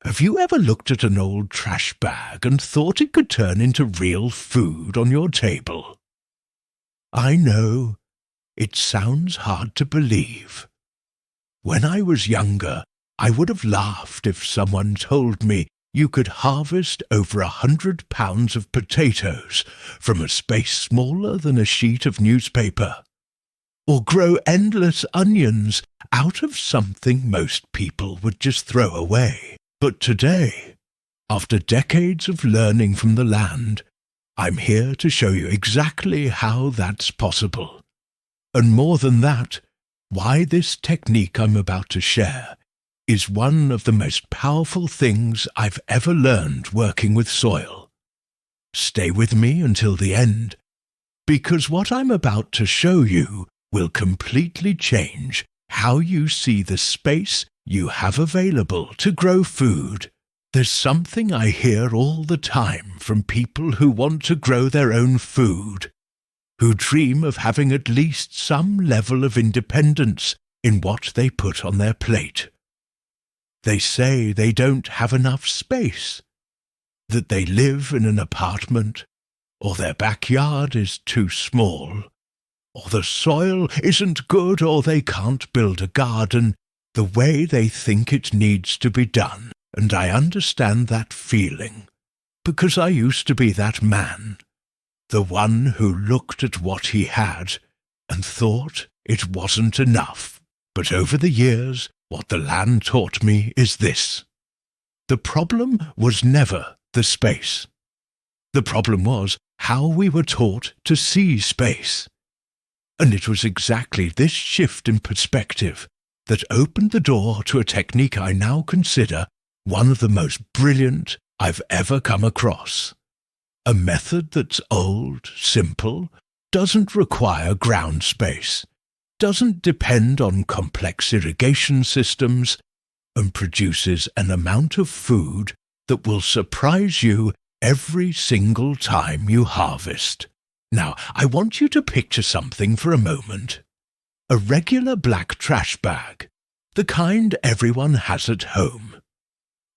Have you ever looked at an old trash bag and thought it could turn into real food on your table? I know, it sounds hard to believe. When I was younger, I would have laughed if someone told me you could harvest over 100 pounds of potatoes from a space smaller than a sheet of newspaper, or grow endless onions out of something most people would just throw away. But today, after decades of learning from the land, I'm here to show you exactly how that's possible. And more than that, why this technique I'm about to share is one of the most powerful things I've ever learned working with soil. Stay with me until the end, because what I'm about to show you will completely change how you see the space you have available to grow food. There's something I hear all the time from people who want to grow their own food, who dream of having at least some level of independence in what they put on their plate. They say they don't have enough space, that they live in an apartment, or their backyard is too small, or the soil isn't good, or they can't build a garden the way they think it needs to be done. And I understand that feeling, because I used to be that man, the one who looked at what he had and thought it wasn't enough. But over the years, what the land taught me is this. The problem was never the space. The problem was how we were taught to see space. And it was exactly this shift in perspective that opened the door to a technique I now consider one of the most brilliant I've ever come across. A method that's old, simple, doesn't require ground space, doesn't depend on complex irrigation systems, and produces an amount of food that will surprise you every single time you harvest. Now, I want you to picture something for a moment. A regular black trash bag, the kind everyone has at home.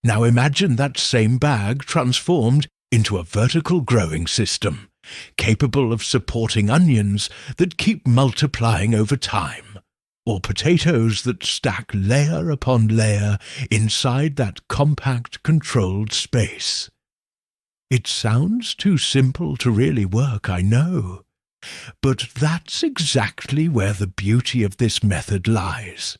Now imagine that same bag transformed into a vertical growing system, capable of supporting onions that keep multiplying over time, or potatoes that stack layer upon layer inside that compact, controlled space. It sounds too simple to really work, I know. But that's exactly where the beauty of this method lies.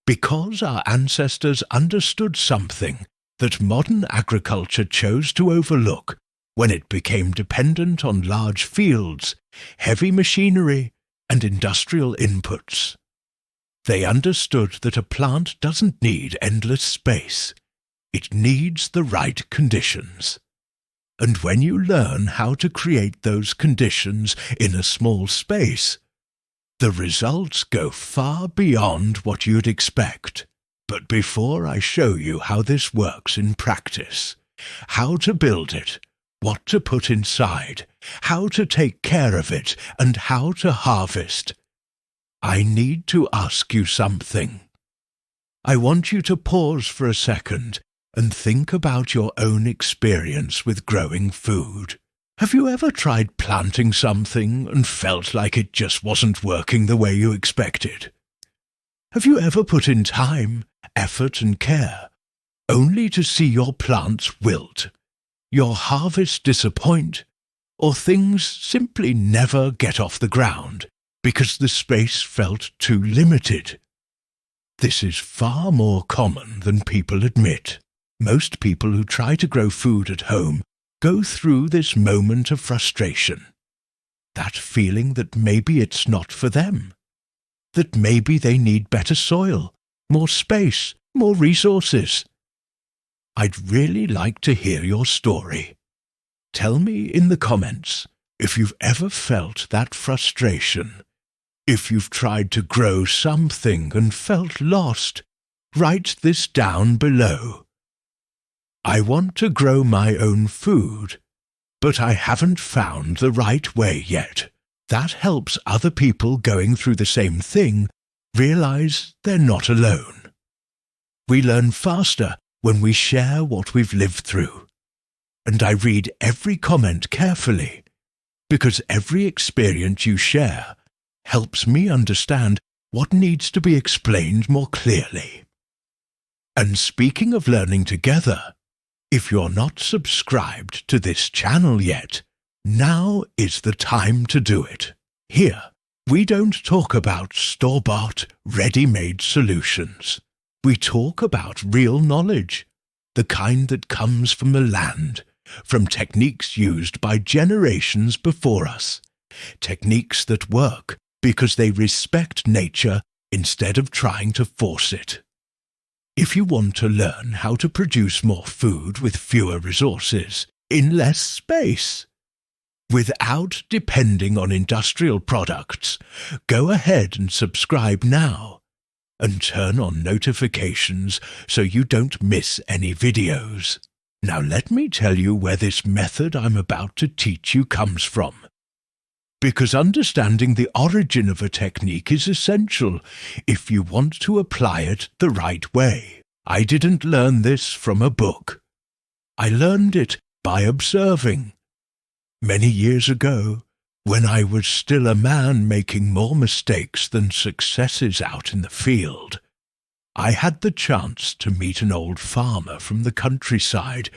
Because our ancestors understood something that modern agriculture chose to overlook when it became dependent on large fields, heavy machinery, and industrial inputs. They understood that a plant doesn't need endless space. It needs the right conditions. And when you learn how to create those conditions in a small space, the results go far beyond what you'd expect. But before I show you how this works in practice, how to build it, what to put inside, how to take care of it, and how to harvest, I need to ask you something. I want you to pause for a second and think about your own experience with growing food. Have you ever tried planting something and felt like it just wasn't working the way you expected? Have you ever put in time, effort and care, only to see your plants wilt, your harvest disappoint, or things simply never get off the ground because the space felt too limited? This is far more common than people admit. Most people who try to grow food at home go through this moment of frustration, that feeling that maybe it's not for them, that maybe they need better soil, more space, more resources. I'd really like to hear your story. Tell me in the comments if you've ever felt that frustration, if you've tried to grow something and felt lost. Write this down below. I want to grow my own food, but I haven't found the right way yet. That helps other people going through the same thing realize they're not alone. We learn faster when we share what we've lived through. And I read every comment carefully, because every experience you share helps me understand what needs to be explained more clearly. And speaking of learning together, if you're not subscribed to this channel yet, now is the time to do it. Here, we don't talk about store-bought, ready-made solutions. We talk about real knowledge, the kind that comes from the land, from techniques used by generations before us, techniques that work because they respect nature instead of trying to force it. If you want to learn how to produce more food with fewer resources, in less space, without depending on industrial products, go ahead and subscribe now and turn on notifications so you don't miss any videos. Now let me tell you where this method I'm about to teach you comes from. Because understanding the origin of a technique is essential if you want to apply it the right way. I didn't learn this from a book. I learned it by observing. Many years ago, when I was still a man making more mistakes than successes out in the field, I had the chance to meet an old farmer from the countryside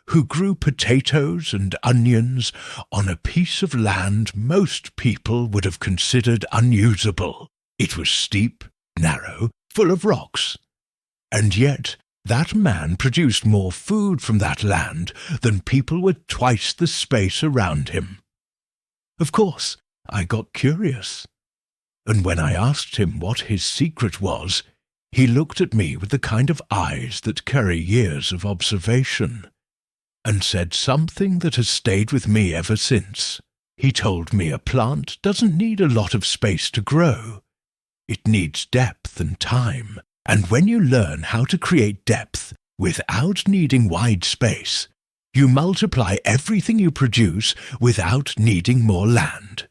who grew potatoes and onions on a piece of land most people would have considered unusable. It was steep, narrow, full of rocks. And yet, that man produced more food from that land than people with twice the space around him. Of course, I got curious, and when I asked him what his secret was, he looked at me with the kind of eyes that carry years of observation, and said something that has stayed with me ever since. He told me a plant doesn't need a lot of space to grow. It needs depth and time, and when you learn how to create depth without needing wide space, you multiply everything you produce without needing more land.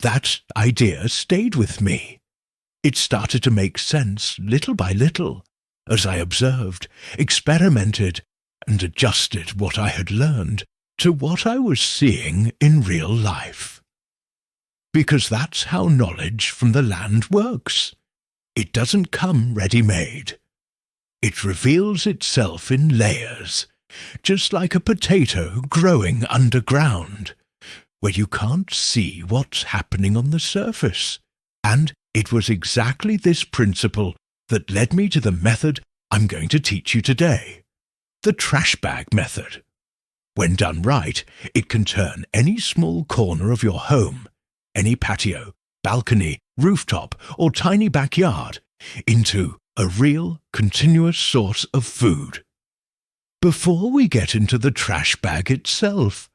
That idea stayed with me. It started to make sense little by little, as I observed, experimented, and adjusted what I had learned to what I was seeing in real life. Because that's how knowledge from the land works. It doesn't come ready-made. It reveals itself in layers, just like a potato growing underground, where you can't see what's happening on the surface. And it was exactly this principle that led me to the method I'm going to teach you today, the trash bag method. When done right, it can turn any small corner of your home, any patio, balcony, rooftop, or tiny backyard, into a real, continuous source of food. Before we get into the trash bag itself,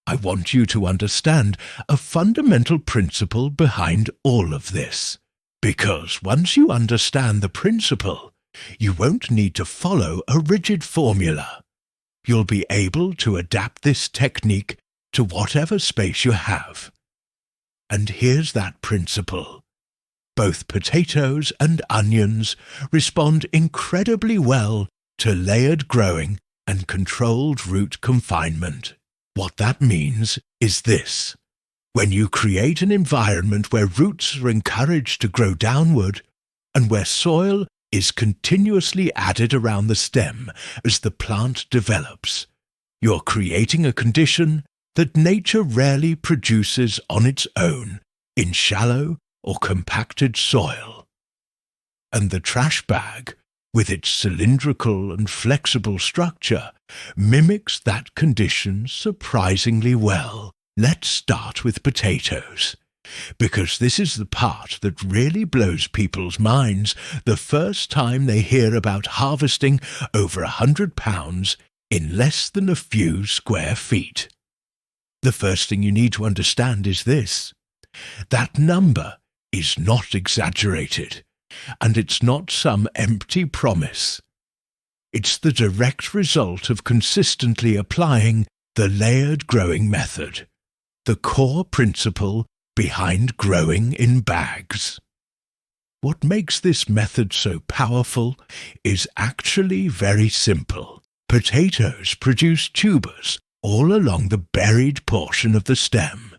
I want you to understand a fundamental principle behind all of this, because once you understand the principle, you won't need to follow a rigid formula. You'll be able to adapt this technique to whatever space you have. And here's that principle. Both potatoes and onions respond incredibly well to layered growing and controlled root confinement. What that means is this. When you create an environment where roots are encouraged to grow downward and where soil is continuously added around the stem as the plant develops, you're creating a condition that nature rarely produces on its own in shallow or compacted soil. And the trash bag, with its cylindrical and flexible structure, mimics that condition surprisingly well. Let's start with potatoes, because this is the part that really blows people's minds the first time they hear about harvesting over 100 pounds in less than a few square feet. The first thing you need to understand is this. That number is not exaggerated, and it's not some empty promise. It's the direct result of consistently applying the layered growing method, the core principle behind growing in bags. What makes this method so powerful is actually very simple. Potatoes produce tubers all along the buried portion of the stem.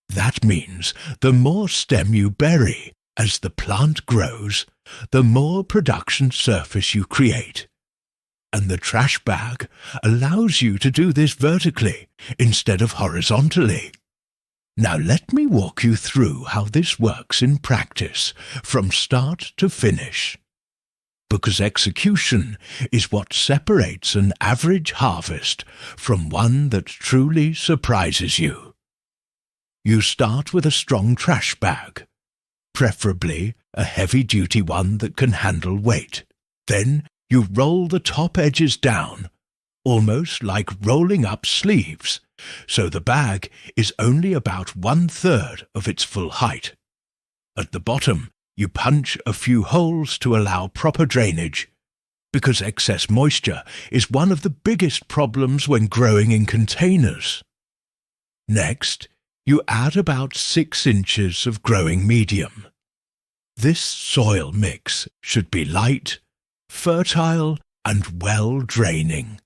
That means the more stem you bury as the plant grows, the more production surface you create. And the trash bag allows you to do this vertically instead of horizontally. Now let me walk you through how this works in practice from start to finish. Because execution is what separates an average harvest from one that truly surprises you. You start with a strong trash bag, preferably a heavy-duty one that can handle weight. Then you roll the top edges down, almost like rolling up sleeves, so the bag is only about 1/3 of its full height. At the bottom, you punch a few holes to allow proper drainage, because excess moisture is one of the biggest problems when growing in containers. Next, you add about 6 inches of growing medium. This soil mix should be light, fertile, and well-draining.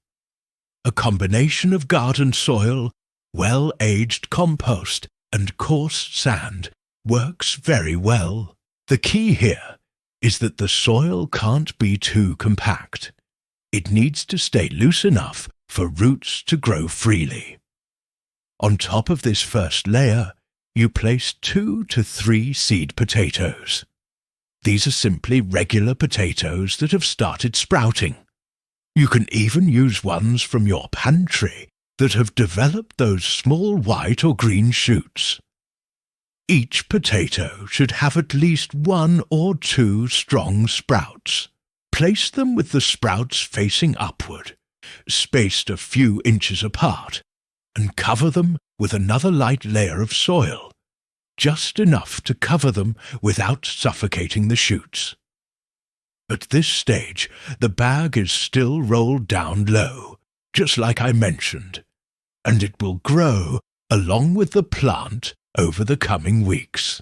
A combination of garden soil, well-aged compost, and coarse sand works very well. The key here is that the soil can't be too compact. It needs to stay loose enough for roots to grow freely. On top of this first layer, you place 2 to 3 seed potatoes. These are simply regular potatoes that have started sprouting. You can even use ones from your pantry that have developed those small white or green shoots. Each potato should have at least 1 or 2 strong sprouts. Place them with the sprouts facing upward, spaced a few inches apart, and cover them with another light layer of soil, just enough to cover them without suffocating the shoots. At this stage, the bag is still rolled down low, just like I mentioned, and it will grow along with the plant over the coming weeks.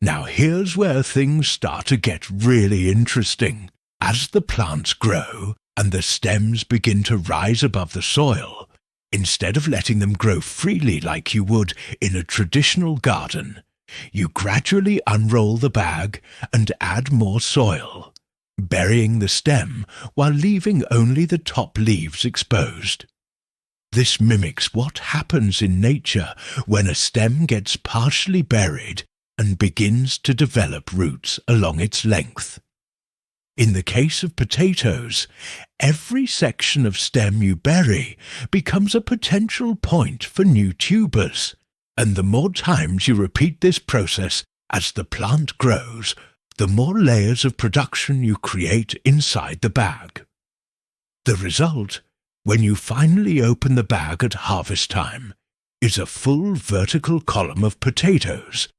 Now here's where things start to get really interesting. As the plants grow and the stems begin to rise above the soil, instead of letting them grow freely like you would in a traditional garden, you gradually unroll the bag and add more soil, burying the stem while leaving only the top leaves exposed. This mimics what happens in nature when a stem gets partially buried and begins to develop roots along its length. In the case of potatoes, every section of stem you bury becomes a potential point for new tubers, and the more times you repeat this process as the plant grows, the more layers of production you create inside the bag. The result, when you finally open the bag at harvest time, is a full vertical column of potatoes,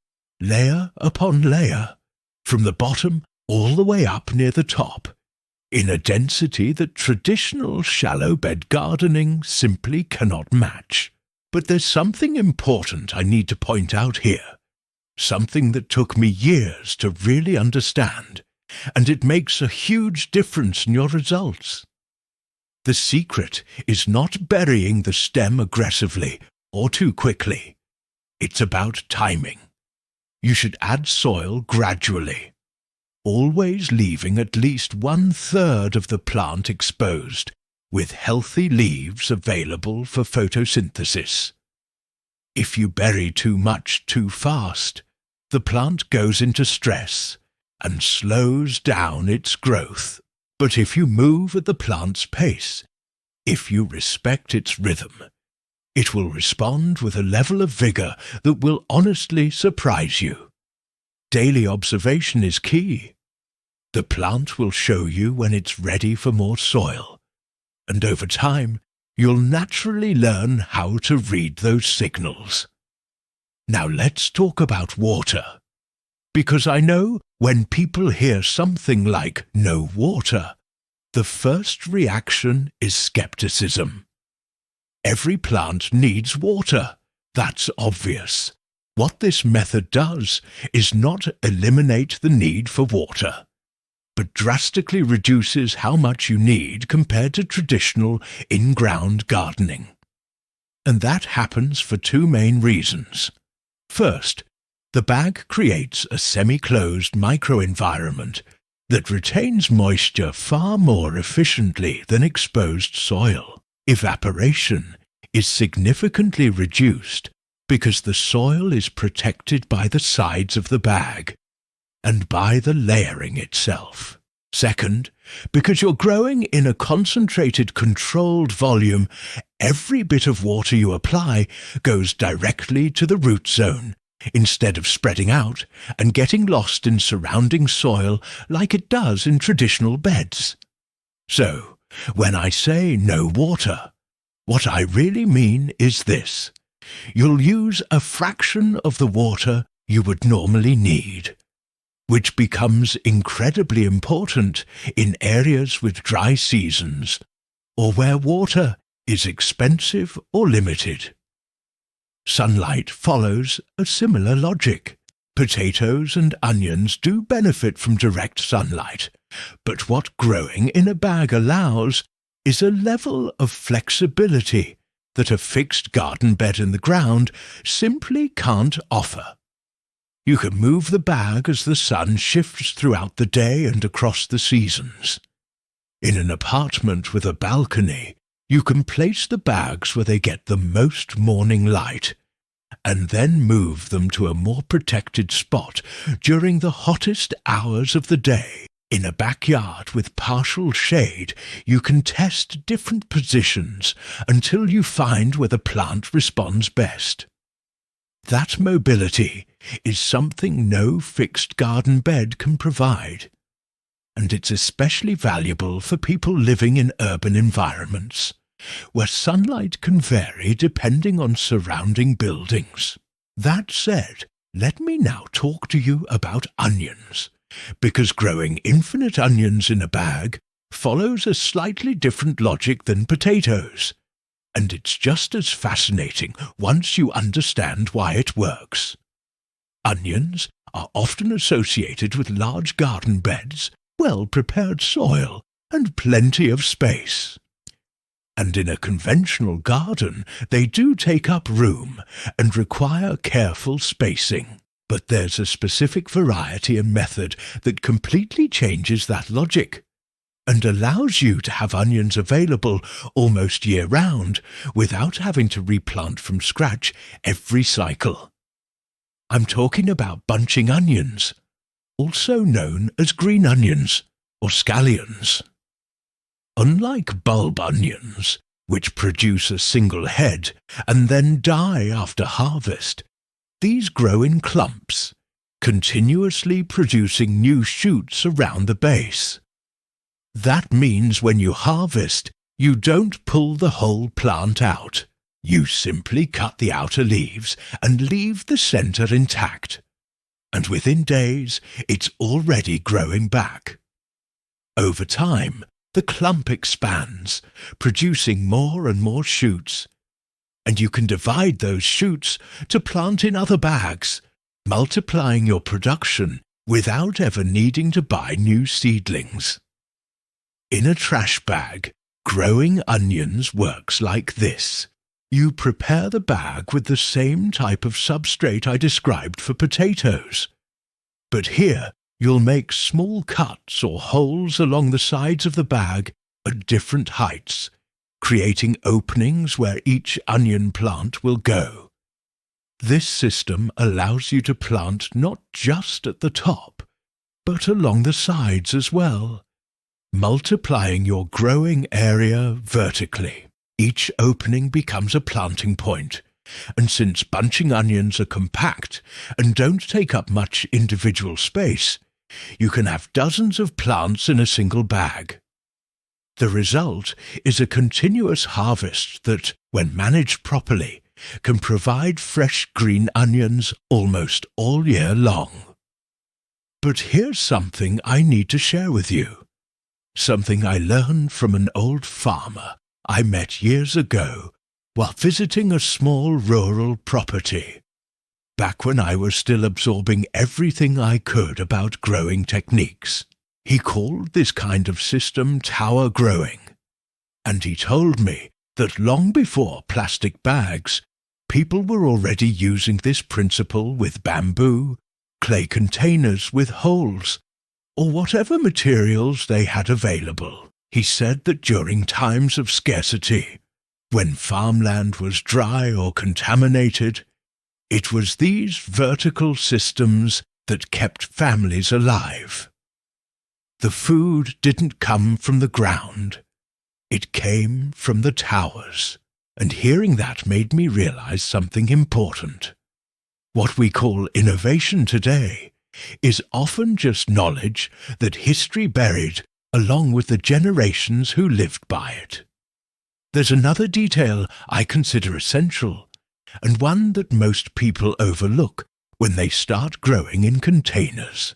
layer upon layer, from the bottom all the way up near the top, in a density that traditional shallow bed gardening simply cannot match. But there's something important I need to point out here, something that took me years to really understand, and it makes a huge difference in your results. The secret is not burying the stem aggressively or too quickly. It's about timing. You should add soil gradually, always leaving at least 1/3 of the plant exposed, with healthy leaves available for photosynthesis. If you bury too much too fast, the plant goes into stress and slows down its growth. But if you move at the plant's pace, if you respect its rhythm, it will respond with a level of vigor that will honestly surprise you. Daily observation is key. The plant will show you when it's ready for more soil, and over time, you'll naturally learn how to read those signals. Now let's talk about water, because I know when people hear something like no water, the first reaction is skepticism. Every plant needs water, that's obvious, What this method does is not eliminate the need for water, but drastically reduces how much you need compared to traditional in-ground gardening. And that happens for two main reasons. First, the bag creates a semi-closed microenvironment that retains moisture far more efficiently than exposed soil. Evaporation is significantly reduced because the soil is protected by the sides of the bag and by the layering itself. Second, because you're growing in a concentrated, controlled volume, every bit of water you apply goes directly to the root zone, instead of spreading out and getting lost in surrounding soil like it does in traditional beds. So, when I say no water, what I really mean is this. You'll use a fraction of the water you would normally need, which becomes incredibly important in areas with dry seasons or where water is expensive or limited. Sunlight follows a similar logic. Potatoes and onions do benefit from direct sunlight, but what growing in a bag allows is a level of flexibility that a fixed garden bed in the ground simply can't offer. You can move the bag as the sun shifts throughout the day and across the seasons. In an apartment with a balcony, you can place the bags where they get the most morning light, and then move them to a more protected spot during the hottest hours of the day. In a backyard with partial shade, you can test different positions until you find where the plant responds best. That mobility is something no fixed garden bed can provide, and it's especially valuable for people living in urban environments, where sunlight can vary depending on surrounding buildings. That said, let me now talk to you about onions, because growing infinite onions in a bag follows a slightly different logic than potatoes, and it's just as fascinating once you understand why it works. Onions are often associated with large garden beds, well-prepared soil, and plenty of space. And in a conventional garden, they do take up room and require careful spacing. But there's a specific variety and method that completely changes that logic and allows you to have onions available almost year-round without having to replant from scratch every cycle. I'm talking about bunching onions, also known as green onions or scallions. Unlike bulb onions, which produce a single head and then die after harvest, these grow in clumps, continuously producing new shoots around the base. That means when you harvest, you don't pull the whole plant out. You simply cut the outer leaves and leave the center intact. And within days, it's already growing back. Over time, the clump expands, producing more and more shoots, and you can divide those shoots to plant in other bags, multiplying your production without ever needing to buy new seedlings. In a trash bag, growing onions works like this. You prepare the bag with the same type of substrate I described for potatoes. But here, you'll make small cuts or holes along the sides of the bag at different heights, creating openings where each onion plant will go. This system allows you to plant not just at the top, but along the sides as well, multiplying your growing area vertically. Each opening becomes a planting point, and since bunching onions are compact and don't take up much individual space, you can have dozens of plants in a single bag. The result is a continuous harvest that, when managed properly, can provide fresh green onions almost all year long. But here's something I need to share with you. Something I learned from an old farmer I met years ago while visiting a small rural property. back when I was still absorbing everything I could about growing techniques. He called this kind of system tower growing, and he told me that long before plastic bags, people were already using this principle with bamboo, clay containers with holes, or whatever materials they had available. He said that during times of scarcity, when farmland was dry or contaminated, it was these vertical systems that kept families alive. The food didn't come from the ground. It came from the towers. And hearing that made me realize something important. What we call innovation today is often just knowledge that history buried along with the generations who lived by it. There's another detail I consider essential, and one that most people overlook when they start growing in containers.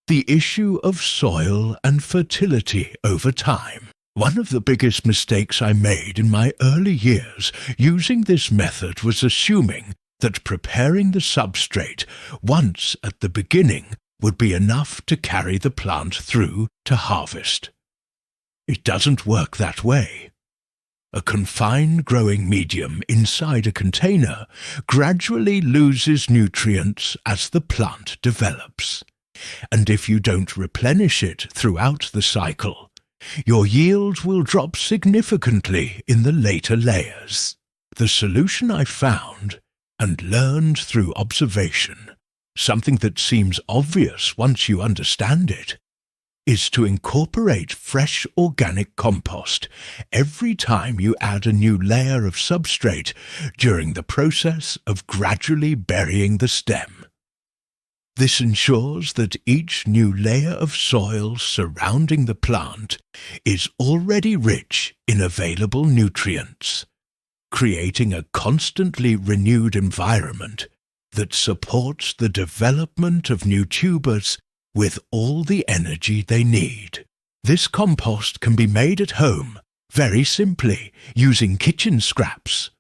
The issue of soil and fertility over time. One of the biggest mistakes I made in my early years using this method was assuming that preparing the substrate once at the beginning would be enough to carry the plant through to harvest. It doesn't work that way. A confined growing medium inside a container gradually loses nutrients as the plant develops. And if you don't replenish it throughout the cycle, your yields will drop significantly in the later layers. The solution I found and learned through observation, something that seems obvious once you understand it, is to incorporate fresh organic compost every time you add a new layer of substrate during the process of gradually burying the stem. This ensures that each new layer of soil surrounding the plant is already rich in available nutrients, creating a constantly renewed environment that supports the development of new tubers with all the energy they need. This compost can be made at home very simply using kitchen scraps,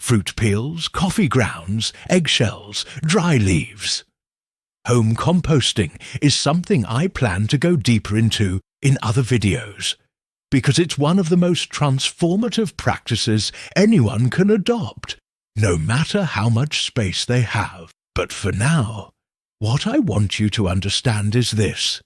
fruit peels, coffee grounds, eggshells, dry leaves. Home composting is something I plan to go deeper into in other videos, because it's one of the most transformative practices anyone can adopt, no matter how much space they have. But for now, what I want you to understand is this.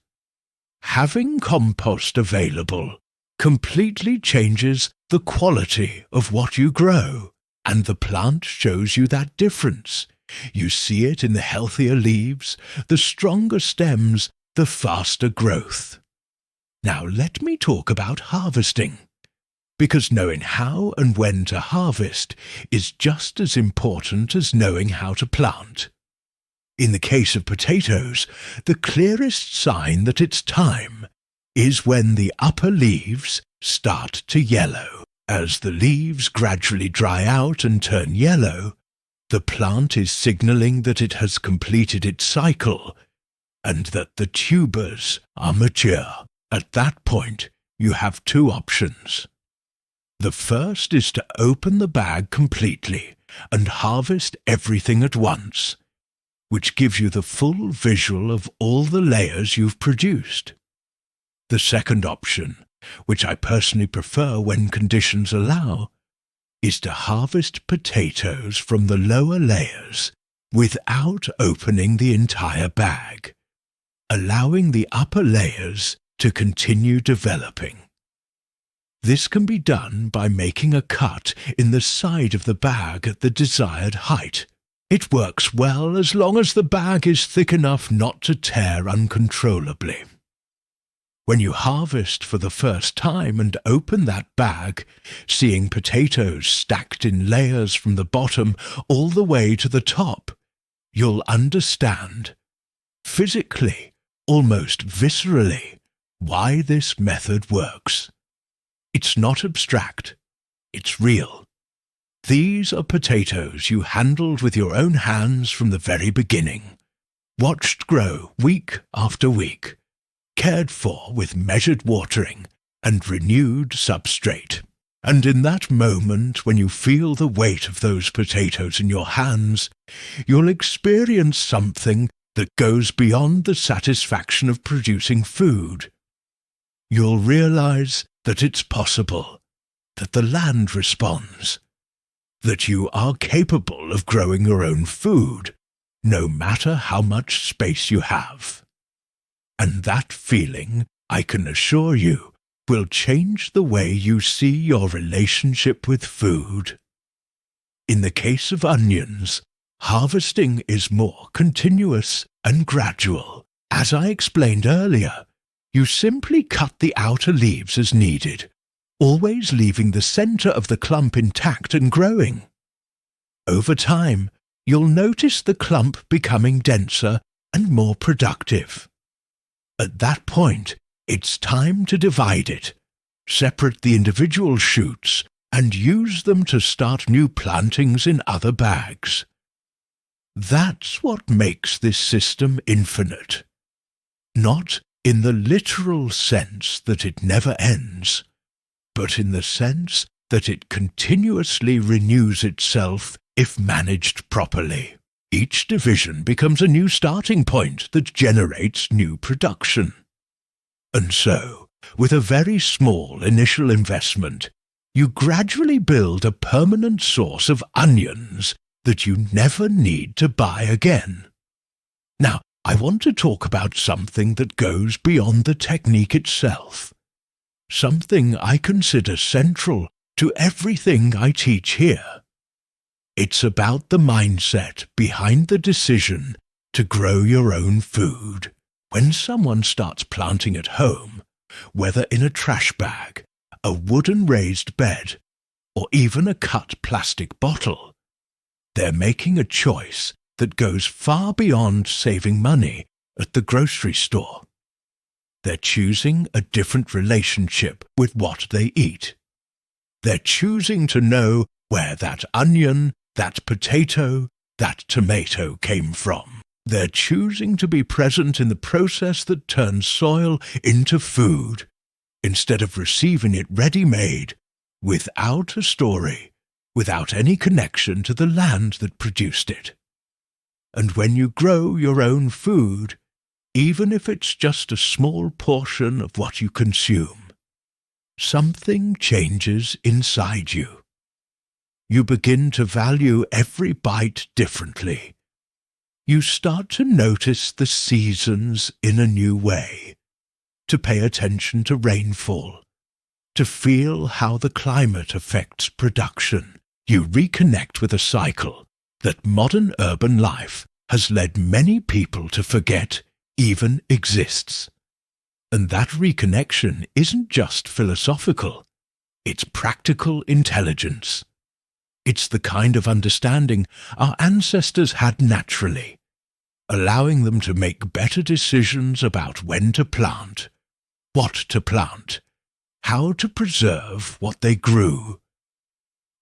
Having compost available completely changes the quality of what you grow, and the plant shows you that difference. You see it in the healthier leaves, the stronger stems, the faster growth. Now let me talk about harvesting, because knowing how and when to harvest is just as important as knowing how to plant. In the case of potatoes, the clearest sign that it's time is when the upper leaves start to yellow. As the leaves gradually dry out and turn yellow, the plant is signaling that it has completed its cycle and that the tubers are mature. At that point, you have two options. The first is to open the bag completely and harvest everything at once, which gives you the full visual of all the layers you've produced. The second option, which I personally prefer when conditions allow, is to harvest potatoes from the lower layers without opening the entire bag, allowing the upper layers to continue developing. This can be done by making a cut in the side of the bag at the desired height. It works well as long as the bag is thick enough not to tear uncontrollably. When you harvest for the first time and open that bag, seeing potatoes stacked in layers from the bottom all the way to the top, you'll understand, physically, almost viscerally, why this method works. It's not abstract, it's real. These are potatoes you handled with your own hands from the very beginning, watched grow week after week, cared for with measured watering and renewed substrate. And in that moment, when you feel the weight of those potatoes in your hands, you'll experience something that goes beyond the satisfaction of producing food. You'll realize that it's possible, that the land responds, that you are capable of growing your own food, no matter how much space you have. And that feeling, I can assure you, will change the way you see your relationship with food. In the case of onions, harvesting is more continuous and gradual. As I explained earlier, you simply cut the outer leaves as needed, always leaving the center of the clump intact and growing. Over time, you'll notice the clump becoming denser and more productive. At that point, it's time to divide it, separate the individual shoots, and use them to start new plantings in other bags. That's what makes this system infinite. Not in the literal sense that it never ends, but in the sense that it continuously renews itself if managed properly. Each division becomes a new starting point that generates new production. And so, with a very small initial investment, you gradually build a permanent source of onions that you never need to buy again. Now, I want to talk about something that goes beyond the technique itself. Something I consider central to everything I teach here. It's about the mindset behind the decision to grow your own food. When someone starts planting at home, whether in a trash bag, a wooden raised bed, or even a cut plastic bottle, they're making a choice that goes far beyond saving money at the grocery store. They're choosing a different relationship with what they eat. They're choosing to know where that onion, that potato, that tomato came from. They're choosing to be present in the process that turns soil into food, instead of receiving it ready-made, without a story, without any connection to the land that produced it. And when you grow your own food, even if it's just a small portion of what you consume, something changes inside you. You begin to value every bite differently. You start to notice the seasons in a new way, to pay attention to rainfall, to feel how the climate affects production. You reconnect with a cycle that modern urban life has led many people to forget even exists. And that reconnection isn't just philosophical, it's practical intelligence. It's the kind of understanding our ancestors had naturally, allowing them to make better decisions about when to plant, what to plant, how to preserve what they grew.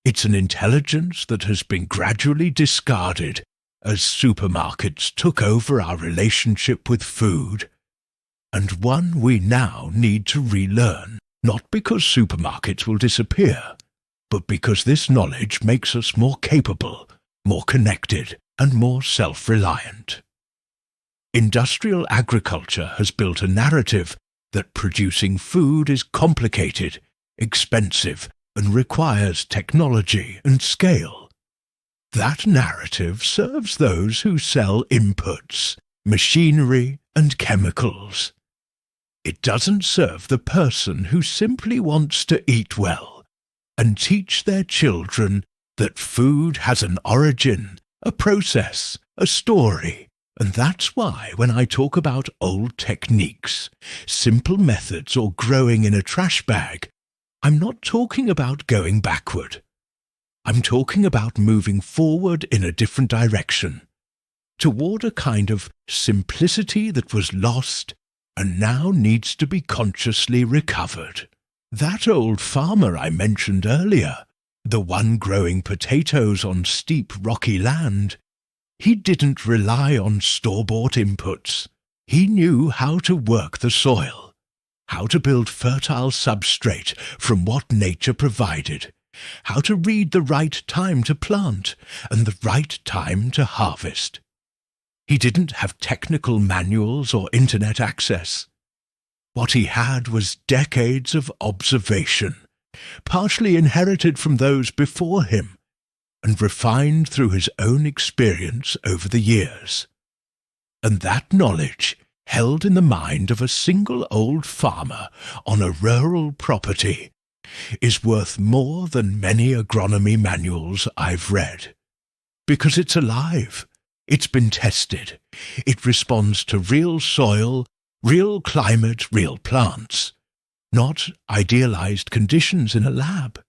It's an intelligence that has been gradually discarded as supermarkets took over our relationship with food, and one we now need to relearn, not because supermarkets will disappear, but because this knowledge makes us more capable, more connected, and more self-reliant. Industrial agriculture has built a narrative that producing food is complicated, expensive, and requires technology and scale. That narrative serves those who sell inputs, machinery, and chemicals. It doesn't serve the person who simply wants to eat well and teach their children that food has an origin, a process, a story. And that's why when I talk about old techniques, simple methods, or growing in a trash bag, I'm not talking about going backward. I'm talking about moving forward in a different direction, toward a kind of simplicity that was lost and now needs to be consciously recovered. That old farmer I mentioned earlier, the one growing potatoes on steep rocky land, he didn't rely on store-bought inputs. He knew how to work the soil, how to build fertile substrate from what nature provided, how to read the right time to plant and the right time to harvest. He didn't have technical manuals or internet access. What he had was decades of observation, partially inherited from those before him, and refined through his own experience over the years. And that knowledge, held in the mind of a single old farmer on a rural property, is worth more than many agronomy manuals I've read. Because it's alive, it's been tested, it responds to real soil, real climate, real plants, not idealized conditions in a lab.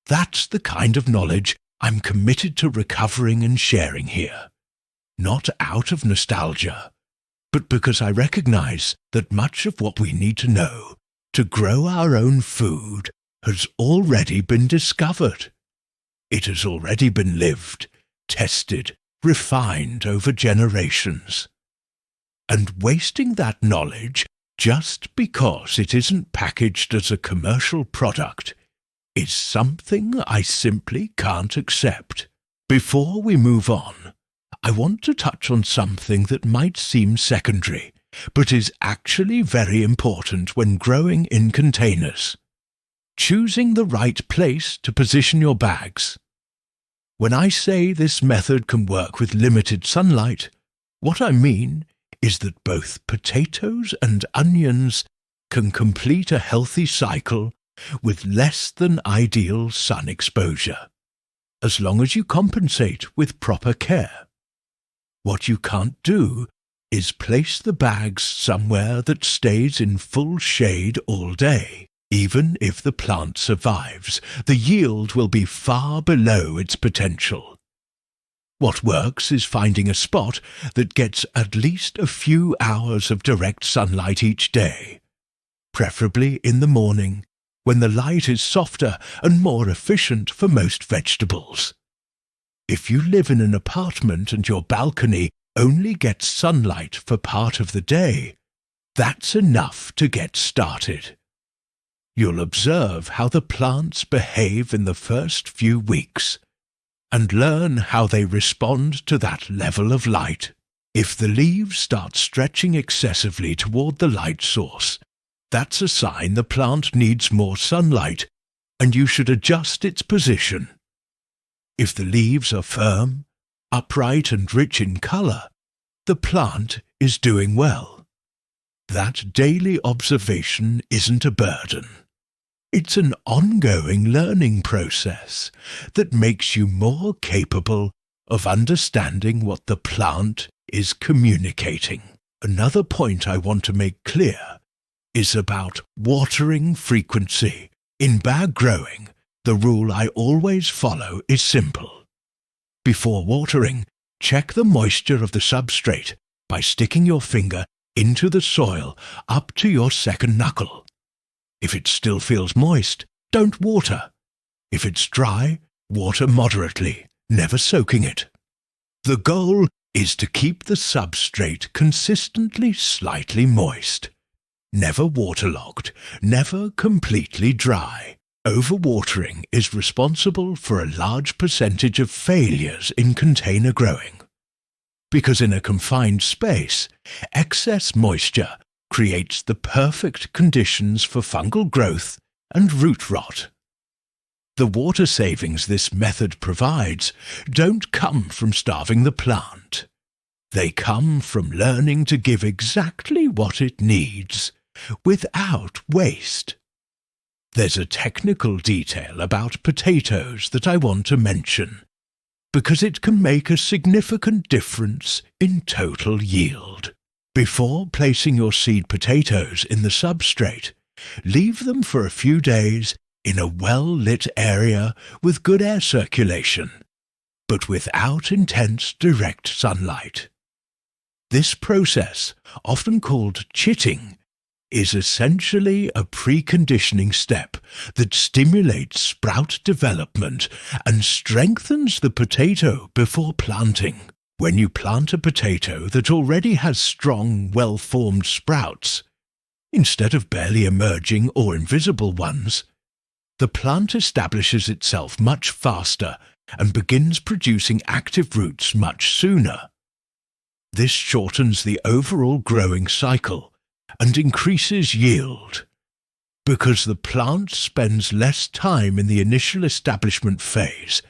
That's the kind of knowledge I'm committed to recovering and sharing here, not out of nostalgia, but because I recognize that much of what we need to know to grow our own food has already been discovered. It has already been lived, tested, refined over generations. And wasting that knowledge just because it isn't packaged as a commercial product is something I simply can't accept. Before we move on, I want to touch on something that might seem secondary, but is actually very important when growing in containers. Choosing the right place to position your bags. When I say this method can work with limited sunlight, what I mean is that both potatoes and onions can complete a healthy cycle with less than ideal sun exposure, as long as you compensate with proper care. What you can't do is place the bags somewhere that stays in full shade all day. Even if the plant survives, the yield will be far below its potential. What works is finding a spot that gets at least a few hours of direct sunlight each day, preferably in the morning, when the light is softer and more efficient for most vegetables. If you live in an apartment and your balcony only gets sunlight for part of the day, that's enough to get started. You'll observe how the plants behave in the first few weeks, and learn how they respond to that level of light. If the leaves start stretching excessively toward the light source, that's a sign the plant needs more sunlight, and you should adjust its position. If the leaves are firm, upright and rich in color, the plant is doing well. That daily observation isn't a burden. It's an ongoing learning process that makes you more capable of understanding what the plant is communicating. Another point I want to make clear is about watering frequency. In bag growing, the rule I always follow is simple. Before watering, check the moisture of the substrate by sticking your finger into the soil up to your second knuckle. If it still feels moist, don't water. If it's dry, water moderately, never soaking it. The goal is to keep the substrate consistently slightly moist. Never waterlogged, never completely dry. Overwatering is responsible for a large percentage of failures in container growing. Because in a confined space, excess moisture creates the perfect conditions for fungal growth and root rot. The water savings this method provides don't come from starving the plant. They come from learning to give exactly what it needs, without waste. There's a technical detail about potatoes that I want to mention, because it can make a significant difference in total yield. Before placing your seed potatoes in the substrate, leave them for a few days in a well-lit area with good air circulation, but without intense direct sunlight. This process, often called chitting, is essentially a preconditioning step that stimulates sprout development and strengthens the potato before planting. When you plant a potato that already has strong, well-formed sprouts, instead of barely emerging or invisible ones, the plant establishes itself much faster and begins producing active roots much sooner. This shortens the overall growing cycle and increases yield, because the plant spends less time in the initial establishment phase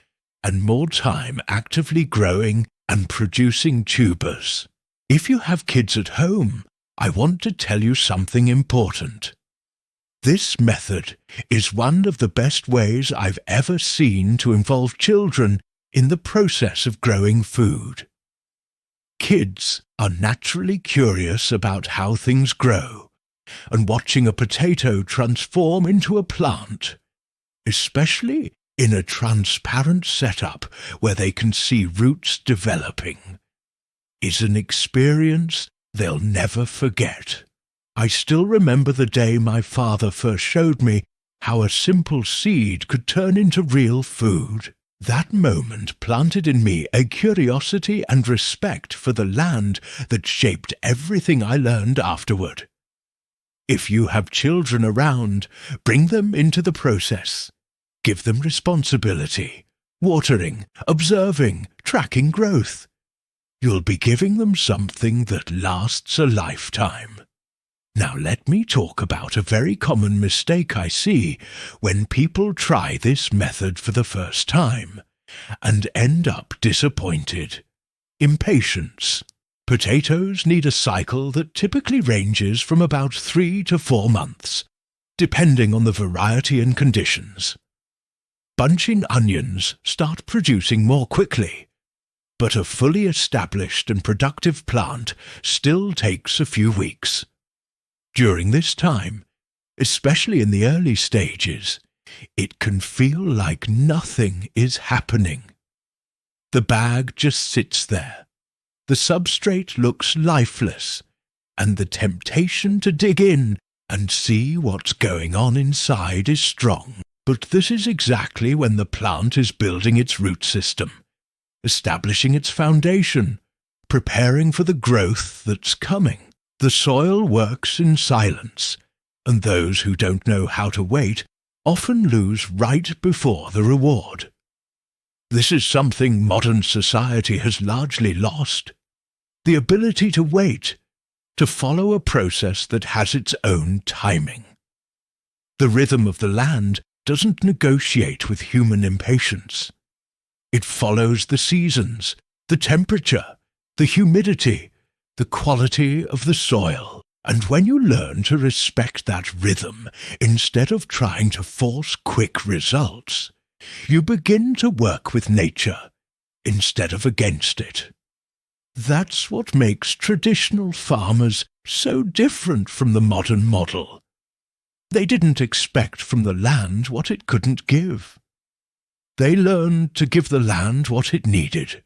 and more time actively growing and producing tubers. If you have kids at home, I want to tell you something important. This method is one of the best ways I've ever seen to involve children in the process of growing food. Kids are naturally curious about how things grow, and watching a potato transform into a plant, especially in a transparent setup where they can see roots developing, is an experience they'll never forget. I still remember the day my father first showed me how a simple seed could turn into real food. That moment planted in me a curiosity and respect for the land that shaped everything I learned afterward. If you have children around, bring them into the process. Give them responsibility, watering, observing, tracking growth. You'll be giving them something that lasts a lifetime. Now let me talk about a very common mistake I see when people try this method for the first time and end up disappointed. Impatience. Potatoes need a cycle that typically ranges from about 3 to 4 months, depending on the variety and conditions. Bunching onions start producing more quickly, but a fully established and productive plant still takes a few weeks. During this time, especially in the early stages, it can feel like nothing is happening. The bag just sits there. The substrate looks lifeless, and the temptation to dig in and see what's going on inside is strong. But this is exactly when the plant is building its root system, establishing its foundation, preparing for the growth that's coming. The soil works in silence, and those who don't know how to wait often lose right before the reward. This is something modern society has largely lost. The ability to wait, to follow a process that has its own timing. The rhythm of the land doesn't negotiate with human impatience. It follows the seasons, the temperature, the humidity, the quality of the soil. And when you learn to respect that rhythm instead of trying to force quick results, you begin to work with nature instead of against it. That's what makes traditional farmers so different from the modern model. They didn't expect from the land what it couldn't give. They learned to give the land what it needed,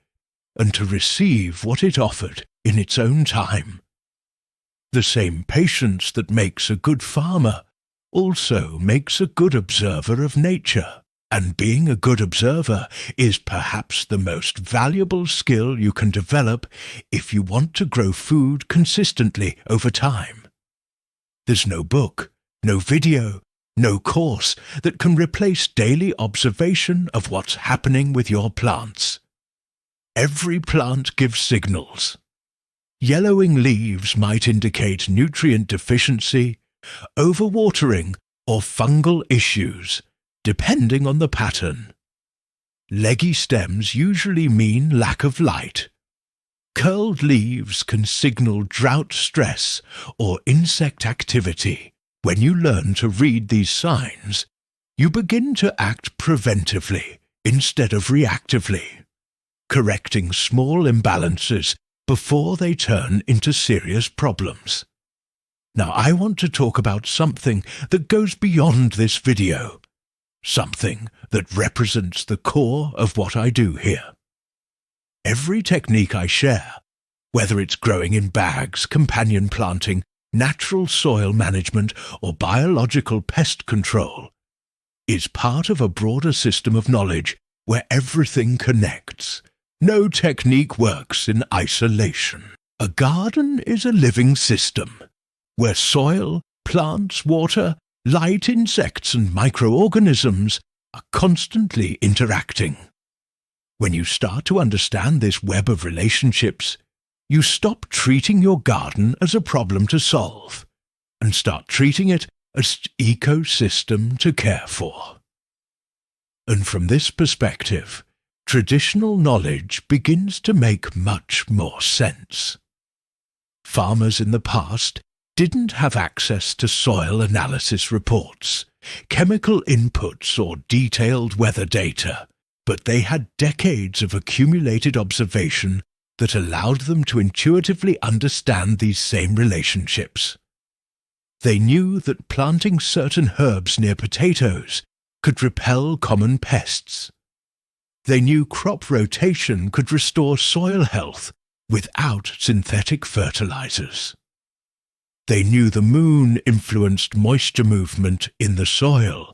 and to receive what it offered in its own time. The same patience that makes a good farmer also makes a good observer of nature, and being a good observer is perhaps the most valuable skill you can develop if you want to grow food consistently over time. There's no book, no video, no course that can replace daily observation of what's happening with your plants. Every plant gives signals. Yellowing leaves might indicate nutrient deficiency, overwatering, or fungal issues, depending on the pattern. Leggy stems usually mean lack of light. Curled leaves can signal drought stress or insect activity. When you learn to read these signs, you begin to act preventively instead of reactively, correcting small imbalances before they turn into serious problems. Now I want to talk about something that goes beyond this video, something that represents the core of what I do here. Every technique I share, whether it's growing in bags, companion planting, natural soil management, or biological pest control, is part of a broader system of knowledge where everything connects. No technique works in isolation. A garden is a living system where soil, plants, water, light, insects, and microorganisms are constantly interacting. When you start to understand this web of relationships, you stop treating your garden as a problem to solve and start treating it as an ecosystem to care for. And from this perspective, traditional knowledge begins to make much more sense. Farmers in the past didn't have access to soil analysis reports, chemical inputs, or detailed weather data, but they had decades of accumulated observation that allowed them to intuitively understand these same relationships. They knew that planting certain herbs near potatoes could repel common pests. They knew crop rotation could restore soil health without synthetic fertilizers. They knew the moon influenced moisture movement in the soil,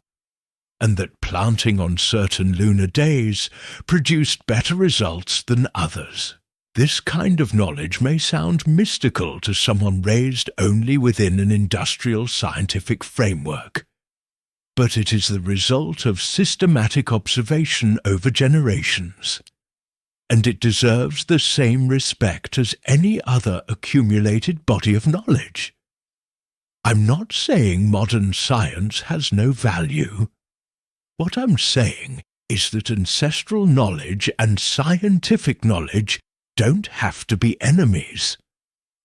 and that planting on certain lunar days produced better results than others. This kind of knowledge may sound mystical to someone raised only within an industrial scientific framework, but it is the result of systematic observation over generations, and it deserves the same respect as any other accumulated body of knowledge. I'm not saying modern science has no value. What I'm saying is that ancestral knowledge and scientific knowledge don't have to be enemies.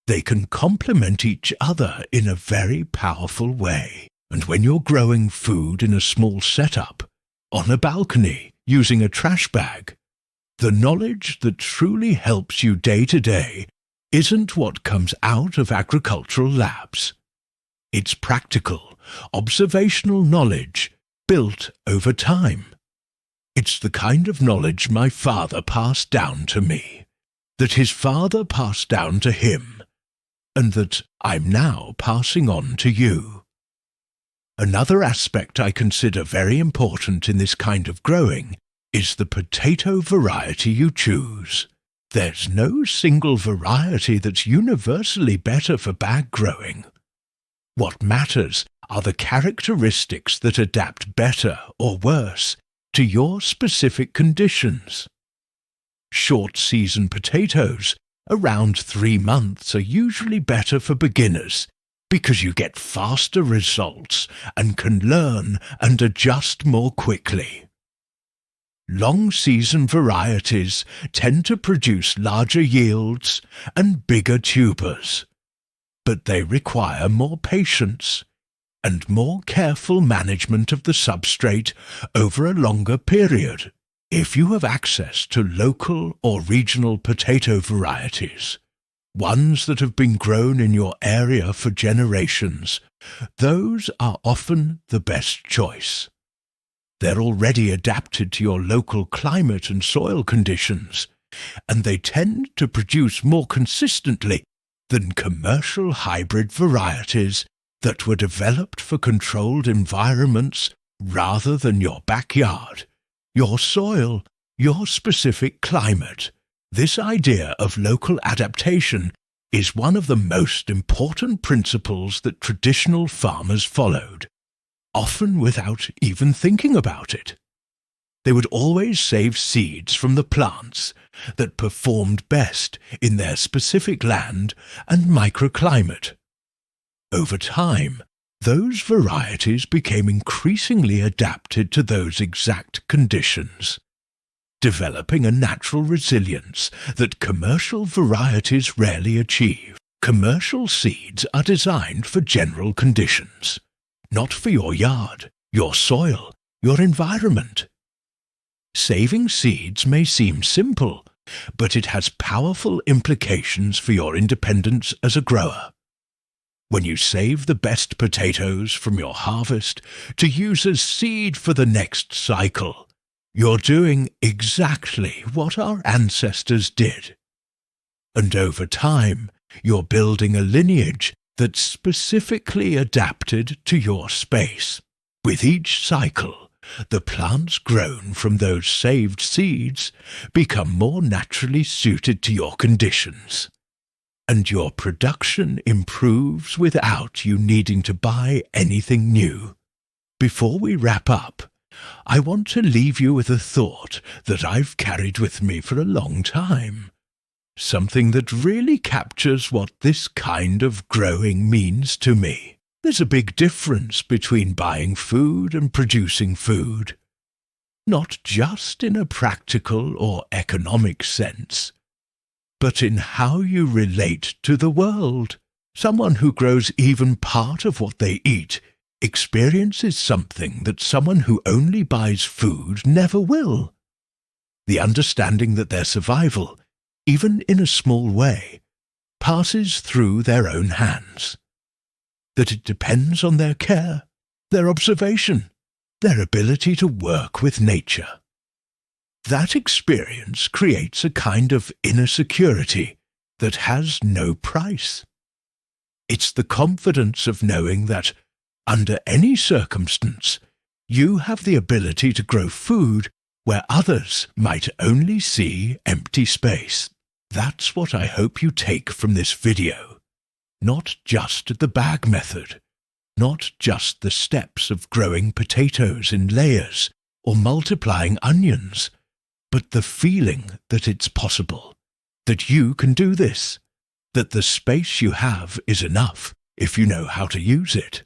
They can complement each other in a very powerful way. And when you're growing food in a small setup, on a balcony, using a trash bag, the knowledge that truly helps you day to day isn't what comes out of agricultural labs. It's practical, observational knowledge built over time. It's the kind of knowledge my father passed down to me, that his father passed down to him, and that I'm now passing on to you. Another aspect I consider very important in this kind of growing is the potato variety you choose. There's no single variety that's universally better for bag growing. What matters are the characteristics that adapt better or worse to your specific conditions. Short-season potatoes, around 3 months, are usually better for beginners because you get faster results and can learn and adjust more quickly. Long-season varieties tend to produce larger yields and bigger tubers, but they require more patience and more careful management of the substrate over a longer period. If you have access to local or regional potato varieties, ones that have been grown in your area for generations, those are often the best choice. They're already adapted to your local climate and soil conditions, and they tend to produce more consistently than commercial hybrid varieties that were developed for controlled environments rather than your backyard, your soil, your specific climate. This idea of local adaptation is one of the most important principles that traditional farmers followed, often without even thinking about it. They would always save seeds from the plants that performed best in their specific land and microclimate. Over time, those varieties became increasingly adapted to those exact conditions, developing a natural resilience that commercial varieties rarely achieve. Commercial seeds are designed for general conditions, not for your yard, your soil, your environment. Saving seeds may seem simple, but it has powerful implications for your independence as a grower. When you save the best potatoes from your harvest to use as seed for the next cycle, you're doing exactly what our ancestors did. And over time, you're building a lineage that's specifically adapted to your space. With each cycle, the plants grown from those saved seeds become more naturally suited to your conditions. and your production improves without you needing to buy anything new. Before we wrap up, I want to leave you with a thought that I've carried with me for a long time. Something that really captures what this kind of growing means to me. There's a big difference between buying food and producing food. Not just in a practical or economic sense, but in how you relate to the world. Someone who grows even part of what they eat experiences something that someone who only buys food never will. The understanding that their survival, even in a small way, passes through their own hands. That it depends on their care, their observation, their ability to work with nature. That experience creates a kind of inner security that has no price. It's the confidence of knowing that, under any circumstance, you have the ability to grow food where others might only see empty space. That's what I hope you take from this video. Not just the bag method, not just the steps of growing potatoes in layers or multiplying onions, but the feeling that it's possible, that you can do this, that the space you have is enough if you know how to use it,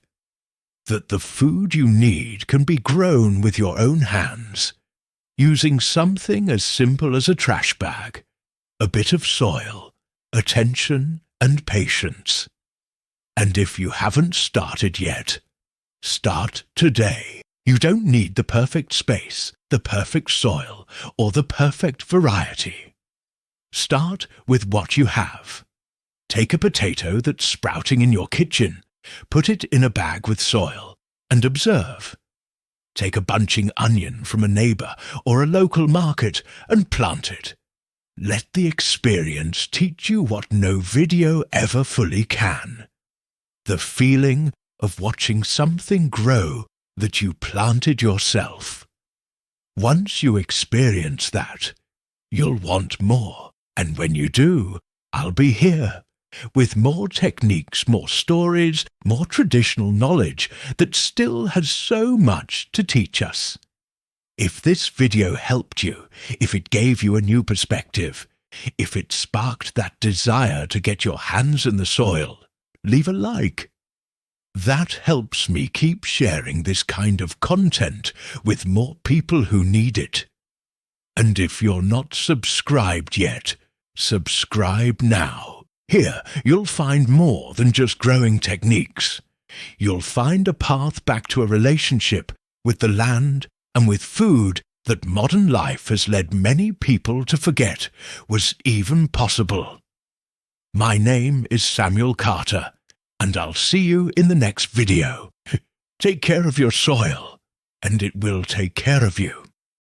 that the food you need can be grown with your own hands, using something as simple as a trash bag, a bit of soil, attention and patience. And if you haven't started yet, start today. You don't need the perfect space, the perfect soil, or the perfect variety. Start with what you have. Take a potato that's sprouting in your kitchen, put it in a bag with soil, and observe. Take a bunching onion from a neighbor or a local market and plant it. Let the experience teach you what no video ever fully can. The feeling of watching something grow that you planted yourself. Once you experience that, you'll want more, and when you do, I'll be here, with more techniques, more stories, more traditional knowledge that still has so much to teach us. If this video helped you, if it gave you a new perspective, if it sparked that desire to get your hands in the soil, leave a like. That helps me keep sharing this kind of content with more people who need it. And if you're not subscribed yet, subscribe now. Here, you'll find more than just growing techniques. You'll find a path back to a relationship with the land and with food that modern life has led many people to forget was even possible. My name is Samuel Carter, and I'll see you in the next video. Take care of your soil, and it will take care of you.